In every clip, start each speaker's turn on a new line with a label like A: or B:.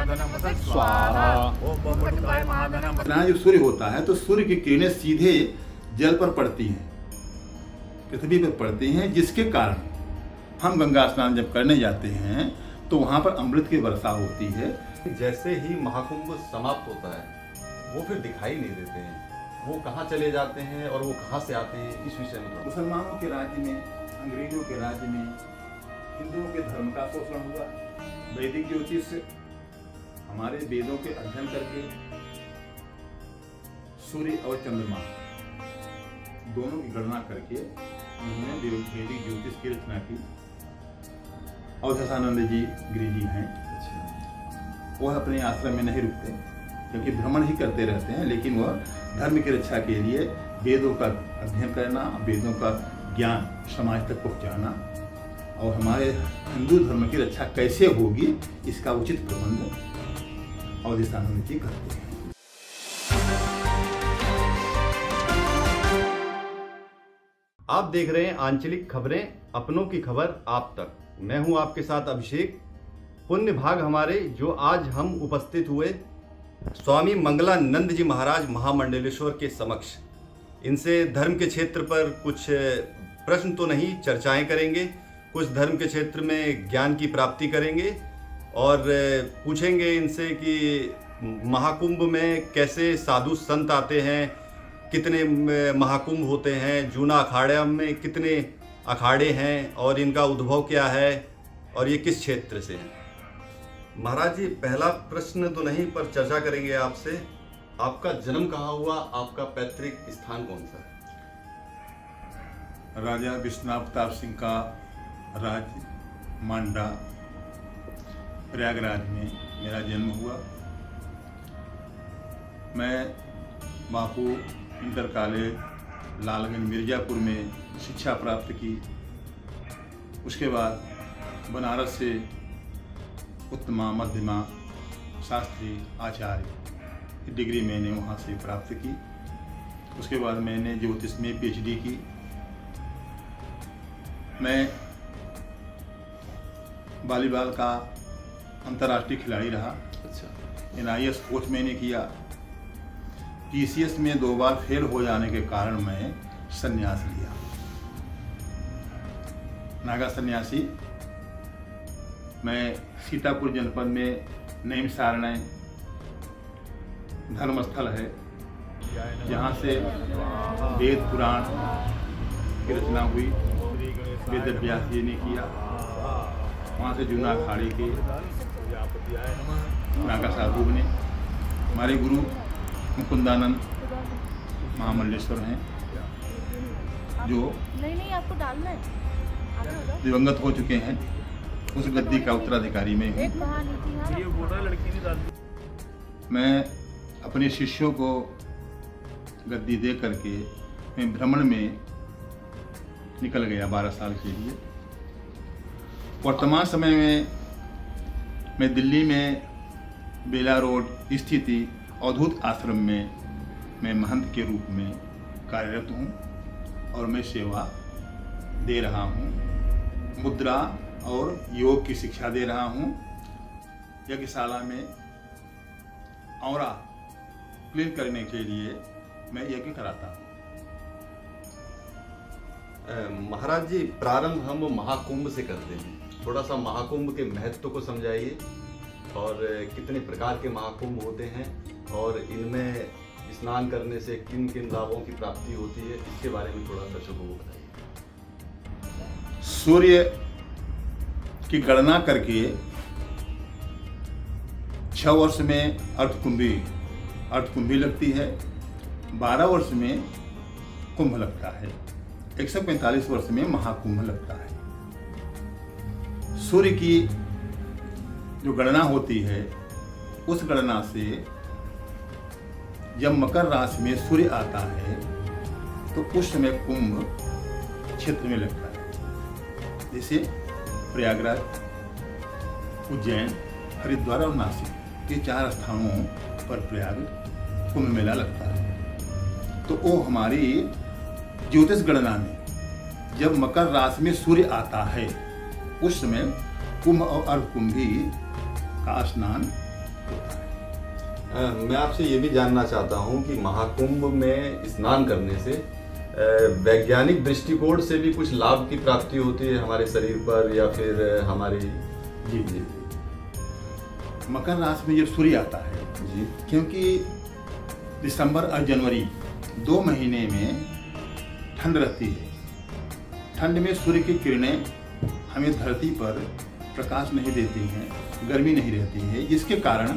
A: स्वाहा।
B: यहाँ जो सूर्य होता है तो सूर्य की किरणें सीधे जल पर पड़ती हैं, पृथ्वी पर पड़ती हैं, जिसके कारण हम गंगा स्नान जब करने जाते हैं तो वहाँ पर अमृत की वर्षा होती है।
A: जैसे ही महाकुंभ समाप्त होता है वो फिर दिखाई नहीं देते हैं, वो कहाँ चले जाते हैं और वो कहाँ से आते हैं, इस विषय में थोड़ा।
B: मुसलमानों के राज्य में, अंग्रेजों के राज्य में हिंदुओं के धर्म का शोषण हुआ। वैदिक ज्योतिष हमारे वेदों के अध्ययन करके सूर्य और चंद्रमा दोनों की गणना करके उन्होंने वैदिक ज्योतिष की रचना की। अवधेशानंद जी गिरी जी हैं, वह अपने आश्रम में नहीं रुकते क्योंकि भ्रमण ही करते रहते हैं, लेकिन वह धर्म की रक्षा के लिए वेदों का अध्ययन करना, वेदों का ज्ञान समाज तक पहुंचाना और हमारे हिंदू धर्म की रक्षा कैसे होगी इसका उचित प्रबंध अवधेशानंद जी करते हैं।
A: आप देख रहे हैं आंचलिक खबरें, अपनों की खबर आप तक। मैं हूं आपके साथ अभिषेक। पुण्य भाग हमारे जो आज हम उपस्थित हुए स्वामी मंगलानंद जी महाराज महामंडलेश्वर के समक्ष। इनसे धर्म के क्षेत्र पर कुछ प्रश्न तो नहीं, चर्चाएं करेंगे, कुछ धर्म के क्षेत्र में ज्ञान की प्राप्ति करेंगे और पूछेंगे इनसे कि महाकुंभ में कैसे साधु संत आते हैं, कितने महाकुंभ होते हैं, जूना अखाड़े में कितने अखाड़े हैं और इनका उद्भव क्या है और ये किस क्षेत्र से हैं। महाराज जी, पहला प्रश्न तो नहीं पर चर्चा करेंगे आपसे। आपका जन्म कहाँ हुआ, आपका पैतृक स्थान कौन सा है?
B: राजा विश्वनाथ प्रताप सिंह का राज्य मांडा प्रयागराज में मेरा जन्म हुआ। मैं बापू इंटर कॉलेज लालगंज मिर्जापुर में शिक्षा प्राप्त की। उसके बाद बनारस से उत्तमा मध्यमा शास्त्री आचार्य की डिग्री मैंने वहाँ से प्राप्त की। उसके बाद मैंने ज्योतिष में पीएचडी की। मैं वॉलीबॉल का अंतर्राष्ट्रीय खिलाड़ी रहा।
A: अच्छा।
B: NIS कोच मैंने किया। PCS में 2 बार फेल हो जाने के कारण मैं संन्यास लिया। नागा सन्यासी। मैं सीतापुर जनपद में नैमिषारण्य धर्मस्थल है, जहाँ से वेद पुराण की रचना हुई, वेद व्यास जी ने किया। वहाँ से जूना अखाड़े के नागा साधु ने, हमारे गुरु मुकुंदानंद महामंडलेश्वर हैं जो
C: नहीं आपको डालना है,
B: दिवंगत हो चुके हैं। उस गद्दी का उत्तराधिकारी मैं हूँ। मैं अपने शिष्यों को गद्दी दे करके मैं भ्रमण में निकल गया 12 साल के लिए। वर्तमान समय में मैं दिल्ली में बेला रोड स्थित अवधूत आश्रम में मैं महंत के रूप में कार्यरत हूँ और मैं सेवा दे रहा हूँ। मुद्रा और योग की शिक्षा दे रहा हूँ। यज्ञशाला में औरा क्लीन करने के लिए मैं यज्ञ कराता हूँ।
A: महाराज जी, प्रारंभ हम महाकुंभ से करते हैं। थोड़ा सा महाकुंभ के महत्व को समझाइए और कितने प्रकार के महाकुंभ होते हैं और इनमें स्नान करने से किन किन लाभों की प्राप्ति होती है, इसके बारे में थोड़ा दर्शकों को बताइए।
B: सूर्य की गणना करके 6 वर्ष में अर्धकुंभी लगती है, 12 वर्ष में कुंभ लगता है, 145 वर्ष में महाकुंभ लगता है। सूर्य की जो गणना होती है उस गणना से जब मकर राशि में सूर्य आता है तो उस समय कुंभ क्षेत्र में लगता है। जैसे प्रयागराज, उज्जैन, हरिद्वार और नासिक, ये 4 स्थानों पर प्रयाग कुंभ मेला लगता है। तो वो हमारी ज्योतिष गणना में जब मकर राशि में सूर्य आता है उस समय कुंभ और अर्धकुंभी का स्नान होता है।
A: मैं आपसे ये भी जानना चाहता हूँ कि महाकुंभ में स्नान करने से वैज्ञानिक दृष्टिकोण से भी कुछ लाभ की प्राप्ति होती है हमारे शरीर पर या फिर हमारी।
B: जी जी। मकर राशि में जब सूर्य आता है
A: जी।
B: क्योंकि दिसंबर और जनवरी 2 महीने में ठंड रहती है। ठंड में सूर्य की किरणें हमें धरती पर प्रकाश नहीं देती हैं, गर्मी नहीं रहती है, जिसके कारण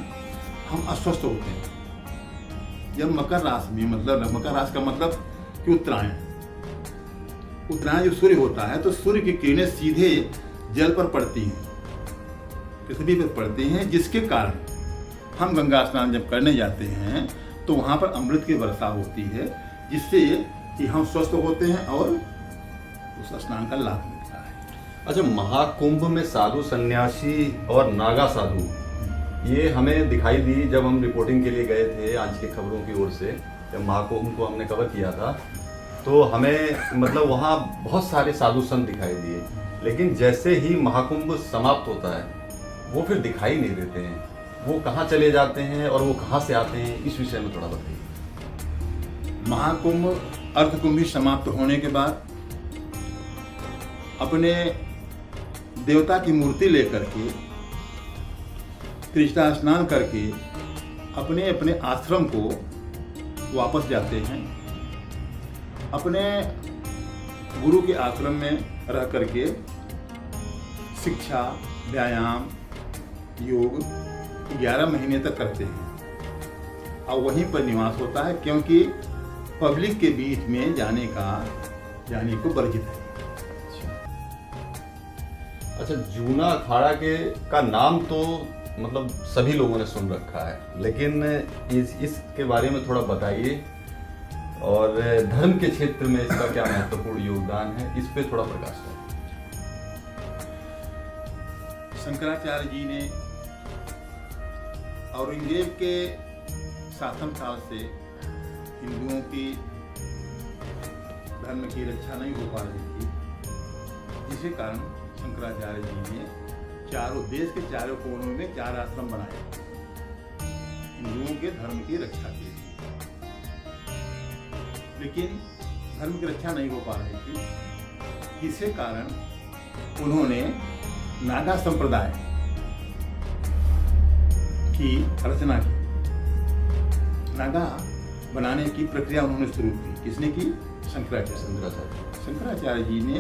B: हम अस्वस्थ होते हैं। जब मकर राशि में मकर राशि का मतलब कि उत्तरायण जब सूर्य होता है तो सूर्य की किरणें सीधे जल पर पड़ती हैं, पृथ्वी पर पड़ती हैं, जिसके कारण हम गंगा स्नान जब करने जाते हैं तो वहाँ पर अमृत की वर्षा होती है, जिससे कि हम स्वस्थ होते हैं और उस स्नान का लाभ मिलता है।
A: अच्छा, महाकुंभ में साधु सन्यासी और नागा साधु ये हमें दिखाई दी जब हम रिपोर्टिंग के लिए गए थे आंचलिक खबरों की ओर से। जब महाकुंभ को हमने कवर किया था तो हमें मतलब वहाँ बहुत सारे साधु संत दिखाई दिए, लेकिन जैसे ही महाकुंभ समाप्त होता है वो फिर दिखाई नहीं देते हैं। वो कहाँ चले जाते हैं और वो कहाँ से आते हैं, इस विषय में थोड़ा बताइए।
B: महाकुंभ अर्धकुंभी समाप्त होने के बाद अपने देवता की मूर्ति लेकर के तीर्था स्नान करके अपने अपने आश्रम को वापस जाते हैं। अपने गुरु के आश्रम में रह करके शिक्षा, व्यायाम, योग 11 महीने तक करते हैं और वहीं पर निवास होता है, क्योंकि पब्लिक के बीच में जाने को वर्जित है।
A: अच्छा, जूना अखाड़ा का नाम तो मतलब सभी लोगों ने सुन रखा है, लेकिन इसके बारे में थोड़ा बताइए और धर्म के क्षेत्र में इसका क्या महत्वपूर्ण योगदान है, इस पे थोड़ा प्रकाश करें।
B: शंकराचार्य जी ने औरंगजेब के शासन काल से हिंदुओं की धर्म की रक्षा नहीं हो पा रही थी, जिसके कारण शंकराचार्य जी ने देश के चारों कोनों में 4 आश्रम बनाए हिंदुओं के धर्म की रक्षा के लिए। लेकिन धर्म की रक्षा नहीं हो पा रही थी, जिसके कारण उन्होंने नागा संप्रदाय की रचना की। नागा बनाने की प्रक्रिया उन्होंने शुरू की। किसने की? शंकराचार्य जी ने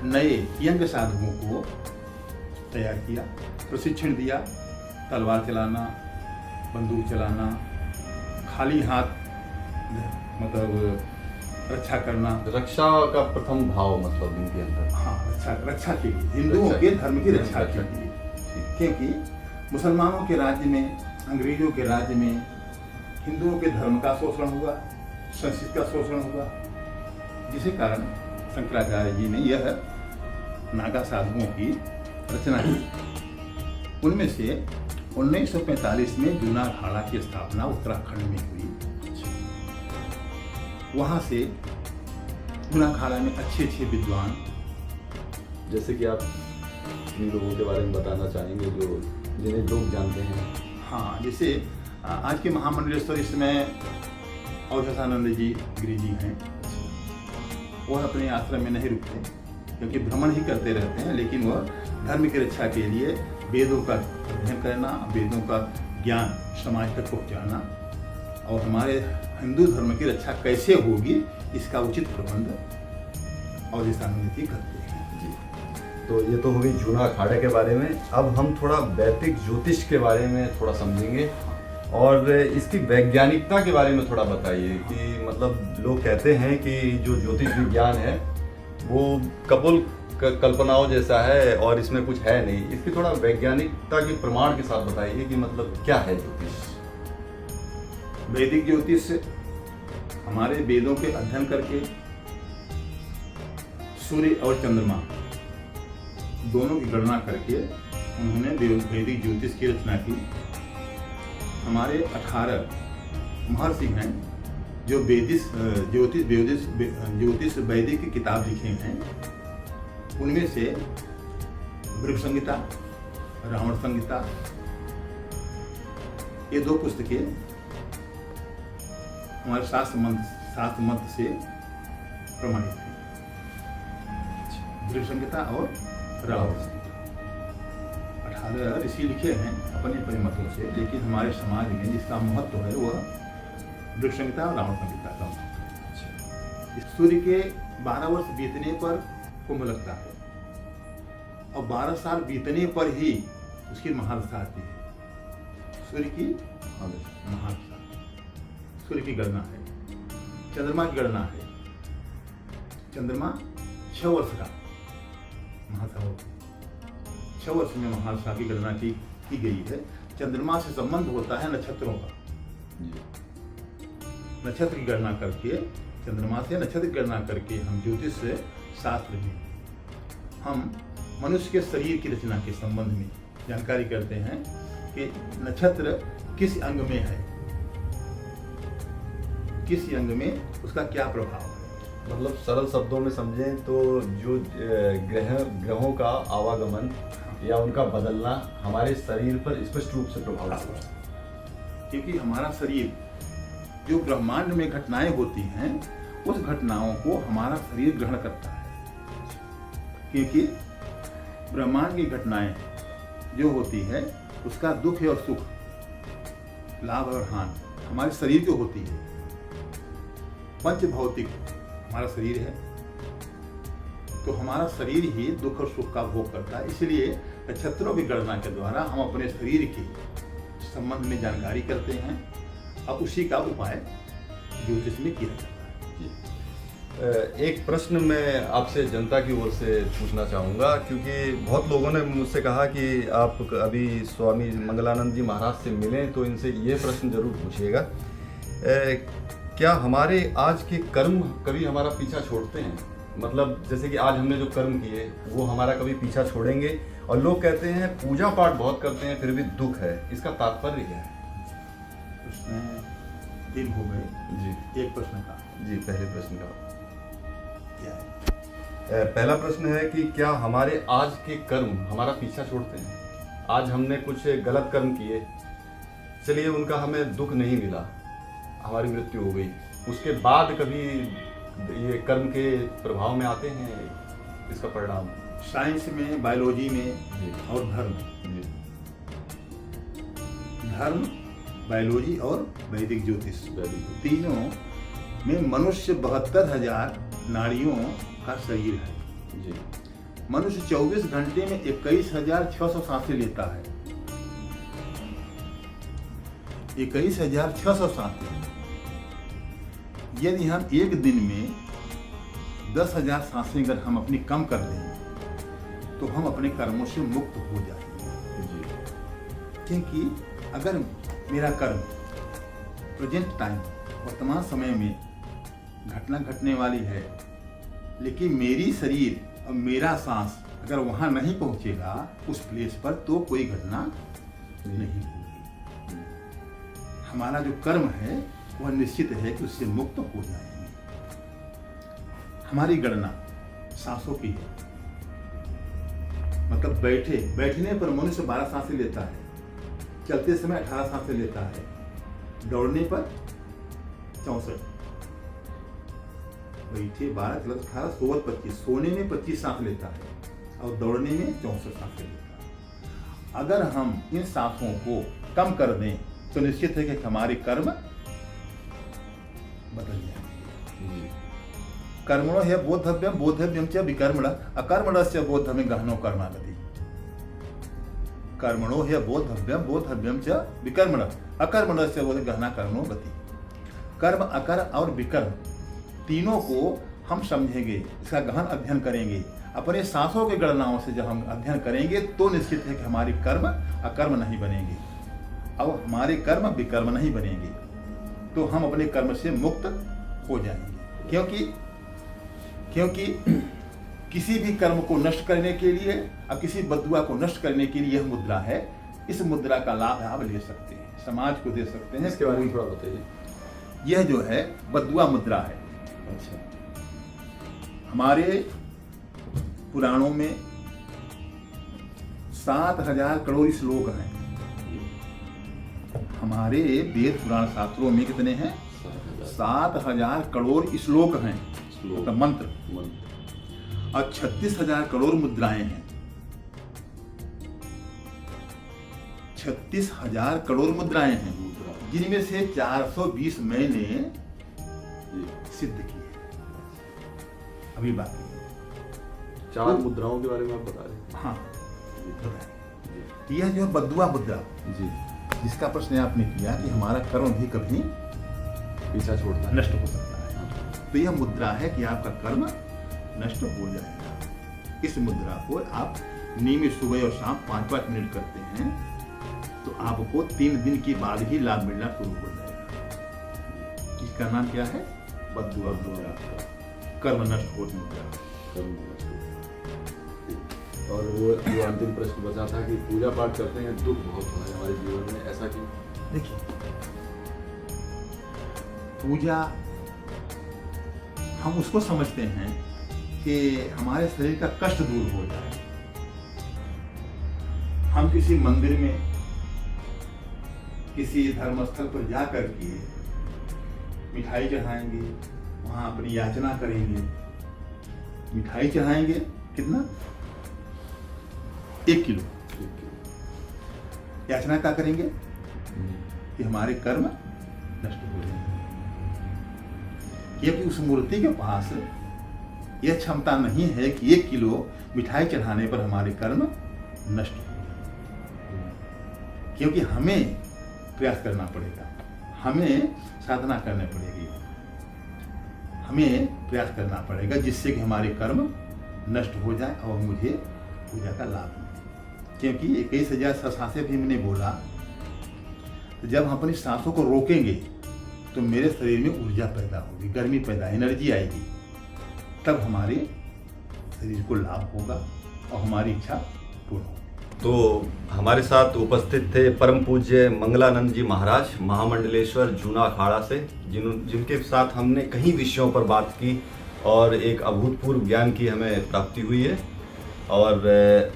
B: नए यंग साधुओं को तैयार किया, प्रशिक्षण दिया, तलवार चलाना, बंदूक चलाना, खाली हाथ मतलब रक्षा करना।
A: रक्षा का प्रथम भाव मतलब इनके अंदर।
B: हाँ, रक्षा के लिए, हिंदुओं के धर्म की रक्षा के लिए, क्योंकि मुसलमानों के राज्य में, अंग्रेजों के राज्य में हिंदुओं के धर्म का शोषण हुआ, संस्कृति का शोषण हुआ, जिसके कारण शंकराचार्य जी ने यह नागा साधुओं की रचना की। उनमें से 1945 में जूना अखाड़ा की स्थापना उत्तराखंड में हुई। वहाँ से जूना अखाड़ा में अच्छे विद्वान,
A: जैसे कि आप इन लोगों के बारे में बताना चाहेंगे जो जिन्हें लोग जानते हैं।
B: हाँ, जैसे आज के महामंडलेश्वर इस समय अवधेशानंद जी गिरी जी हैं। वह अपने आश्रम में नहीं रुकते, क्योंकि भ्रमण ही करते रहते हैं, लेकिन वह धर्म की रक्षा के लिए वेदों का अध्ययन करना, वेदों का ज्ञान समाज तक पहुँचाना और हमारे हिंदू धर्म की रक्षा कैसे होगी इसका उचित प्रबंध अवधेशानंद जी करते हैं।
A: जी, तो ये तो हो गई जूना अखाड़े के बारे में। अब हम थोड़ा वैदिक ज्योतिष के बारे में थोड़ा समझेंगे और इसकी वैज्ञानिकता के बारे में थोड़ा बताइए कि मतलब लोग कहते हैं कि जो ज्योतिष विज्ञान है वो कपोल कल्पनाओं जैसा है और इसमें कुछ है नहीं। इसकी थोड़ा वैज्ञानिकता के प्रमाण के साथ बताइए कि मतलब क्या है ज्योतिष।
B: वैदिक ज्योतिष हमारे वेदों के अध्ययन करके सूर्य और चंद्रमा दोनों की गणना करके उन्होंने वैदिक ज्योतिष की रचना की। हमारे 18 महर्षि हैं जो ज्योतिष वैदिक की किताब लिखे हैं। उनमें से भृगु संहिता, रावण संहिता, ये दो पुस्तकें हमारे शास्त्र मंत्र से प्रमाणित हैं, दृढ़ संहिता और रावण संहिता। 18 ऋषि लिखे हैं अपने अपने मतों से, लेकिन हमारे समाज में जिसका महत्व है वह दृढ़ संहिता और रावण संहिता का महत्व है। सूर्य के 12 वर्ष बीतने पर कुंभ लगता है और 12 साल बीतने पर ही उसकी महादशा आती है। सूर्य की महादशा, सूर्य की गणना है, चंद्रमा की गणना है। चंद्रमा 6 वर्ष का महादशा होती है, 6 वर्ष में महादशा की गणना की गई है। चंद्रमा से संबंध होता है नक्षत्रों का। नक्षत्र की गणना करके, चंद्रमा से नक्षत्र की गणना करके हम ज्योतिष शास्त्र में हम मनुष्य के शरीर की रचना के संबंध में जानकारी करते हैं कि नक्षत्र किस अंग में है, किस अंग में उसका क्या प्रभाव है।
A: मतलब सरल शब्दों में समझें तो जो ग्रहों का आवागमन या उनका बदलना हमारे शरीर पर स्पष्ट रूप से प्रभाव डालता है।
B: क्योंकि हमारा शरीर, जो ब्रह्मांड में घटनाएं होती हैं, उस घटनाओं को हमारा शरीर ग्रहण करता है। क्योंकि ब्रह्मांड की घटनाएं जो होती है उसका दुख और सुख, लाभ और हानि हमारे शरीर को होती है। पंच भौतिक हमारा शरीर है, तो हमारा शरीर ही दुख और सुख का भोग करता है। इसलिए नक्षत्रों की गणना के द्वारा हम अपने शरीर के संबंध में जानकारी करते हैं और उसी का उपाय ज्योतिष में किया जाता है।
A: एक प्रश्न मैं आपसे जनता की ओर से पूछना चाहूँगा, क्योंकि बहुत लोगों ने मुझसे कहा कि आप अभी स्वामी मंगलानंद जी महाराज से मिलें तो इनसे ये प्रश्न जरूर पूछिएगा, क्या हमारे आज के कर्म कभी हमारा पीछा छोड़ते हैं? मतलब जैसे कि आज हमने जो कर्म किए वो हमारा कभी पीछा छोड़ेंगे? और लोग कहते हैं पूजा पाठ बहुत करते हैं फिर भी दुख है, इसका तात्पर्य क्या है?
B: उसमें 3 हो गए
A: जी।
B: एक प्रश्न का
A: जी, पहले प्रश्न का
B: क्या है?
A: पहला प्रश्न है कि क्या हमारे आज के कर्म हमारा पीछा छोड़ते हैं? आज हमने कुछ गलत कर्म किए, चलिए उनका हमें दुख नहीं मिला, हमारी मृत्यु हो गई, उसके बाद कभी ये कर्म के प्रभाव में आते हैं इसका परिणाम?
B: साइंस में, बायोलॉजी में
A: जी।
B: और धर्म,
A: जी।
B: धर्म, बायोलॉजी और वैदिक ज्योतिष, तीनों में मनुष्य 72,000 नाड़ियों का शरीर है।
A: जी।
B: मनुष्य 24 घंटे में 21,600 सांसें लेता है। 21,600 सांसें। यदि हम एक दिन में 10,000 सांसें अगर हम अपनी कम कर दें तो हम अपने कर्मों से मुक्त हो जाएंगे।
A: जी।
B: क्योंकि अगर मेरा कर्म प्रेजेंट टाइम, वर्तमान समय में घटना घटने वाली है, लेकिन मेरी शरीर और मेरा सांस अगर वहाँ नहीं पहुँचेगा उस प्लेस पर, तो कोई घटना नहीं होगी। हमारा जो कर्म है वह निश्चित है कि उससे मुक्त हो जाएंगे। हमारी गणना सांसों की है, मतलब बैठने पर मनुष्य 12 सांसें लेता है, चलते समय 18 सांसें लेता है, दौड़ने पर 64, बैठे 12 चलते 18 सोवत 25, सोने में 25 सांस लेता है और दौड़ने में 64 सांसें लेता है। अगर हम इन सांसों को कम कर दें तो निश्चित है कि हमारे कर्म बदल जाएंगे। कर्मणो है बोधव्यम, बोधव्यम च विकर्मण, अकर्मणस्य बोधव्यम गहनो कर्मागति। कर्मणो है बोधव्यम, बोधव्यम च विकर्मण, अकर्मणस्य बोध गहना कर्मणो गति। कर्म, अकर और विकर्म तीनों को हम समझेंगे, इसका गहन अध्ययन करेंगे, अपने सांसों की गणनाओं से जब हम अध्ययन करेंगे तो निश्चित है कि हमारे कर्म अकर्म नहीं बनेंगे और हमारे कर्म विकर्म नहीं बनेंगे, तो हम अपने कर्म से मुक्त हो जाएंगे। क्योंकि किसी भी कर्म को नष्ट करने के लिए और किसी बद्दुआ को नष्ट करने के लिए यह मुद्रा है। इस मुद्रा का लाभ आप ले सकते हैं, समाज को दे सकते हैं।
A: इसके बारे में थोड़ा बताइए।
B: यह जो है बद्दुआ मुद्रा है।
A: अच्छा।
B: हमारे पुराणों में 7,000 करोड़ श्लोक हैं। हमारे वेद पुराण शास्त्रों में कितने हैं? 7,000 करोड़ श्लोक हैं, मतलब मंत्र, और 36,000 करोड़ मुद्राएं हैं। 36,000 करोड़ मुद्राएं हैं, जिनमें से 420 मैंने सिद्ध की है। अभी बाकी
C: 4 मुद्राओं के बारे में आप बता रहे हैं।
B: हाँ, यह जो बद्दुआ मुद्रा
C: जी,
B: जिसका प्रश्न आपने किया कि हमारा कर्म भी कभी
C: पीछा छोड़ता है,
B: नष्ट हो सकता है, तो यह मुद्रा है कि आपका कर्म नष्ट हो जाएगा। इस मुद्रा को आप नियमित सुबह और शाम 5-5 मिनट करते हैं तो आपको 3 दिन के बाद ही लाभ मिलना शुरू हो जाएगा। इसका नाम क्या है? बद्दुआ मुद्रा, कर्म नष्ट हो मुद्रा।
C: और वो जो अंतिम प्रश्न बचा था कि पूजा पाठ करते हैं, दुख बहुत हो रहा है हमारे जीवन में, ऐसा क्यों?
B: देखिए, पूजा हम उसको समझते हैं कि हमारे शरीर का कष्ट दूर हो जाए। हम किसी मंदिर में, किसी धर्मस्थल पर जा करके मिठाई चढ़ाएंगे, वहां अपनी याचना करेंगे। मिठाई चढ़ाएंगे कितना? 1 किलो। याचना क्या करेंगे? कि हमारे कर्म नष्ट हो जाए, क्योंकि उस मूर्ति के पास यह क्षमता नहीं है कि 1 किलो मिठाई चढ़ाने पर हमारे कर्म नष्ट हो जाए। क्योंकि हमें प्रयास करना पड़ेगा, हमें साधना करनी पड़ेगी, हमें प्रयास करना पड़ेगा जिससे कि हमारे कर्म नष्ट हो जाए और मुझे पूजा का लाभ मिले। क्योंकि 21,000 सांसें भी मैंने बोला, तो जब हम अपनी सांसों को रोकेंगे तो मेरे शरीर में ऊर्जा पैदा होगी, गर्मी पैदा, एनर्जी आएगी, तब हमारे शरीर को लाभ होगा और हमारी इच्छा पूर्ण होगी।
A: तो हमारे साथ उपस्थित थे परम पूज्य मंगलानंद जी महाराज, महामंडलेश्वर जूना अखाड़ा से, जिनके साथ हमने कई विषयों पर बात की और एक अभूतपूर्व ज्ञान की हमें प्राप्ति हुई है। और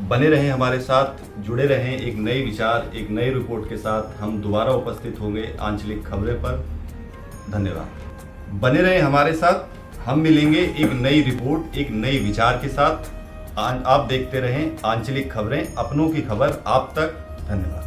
A: बने रहें हमारे साथ, जुड़े रहें एक नए विचार, एक नई रिपोर्ट के साथ। हम दोबारा उपस्थित होंगे आंचलिक खबरें पर। धन्यवाद। बने रहें हमारे साथ, हम मिलेंगे एक नई रिपोर्ट, एक नई विचार के साथ। आप देखते रहें आंचलिक खबरें, अपनों की खबर आप तक। धन्यवाद।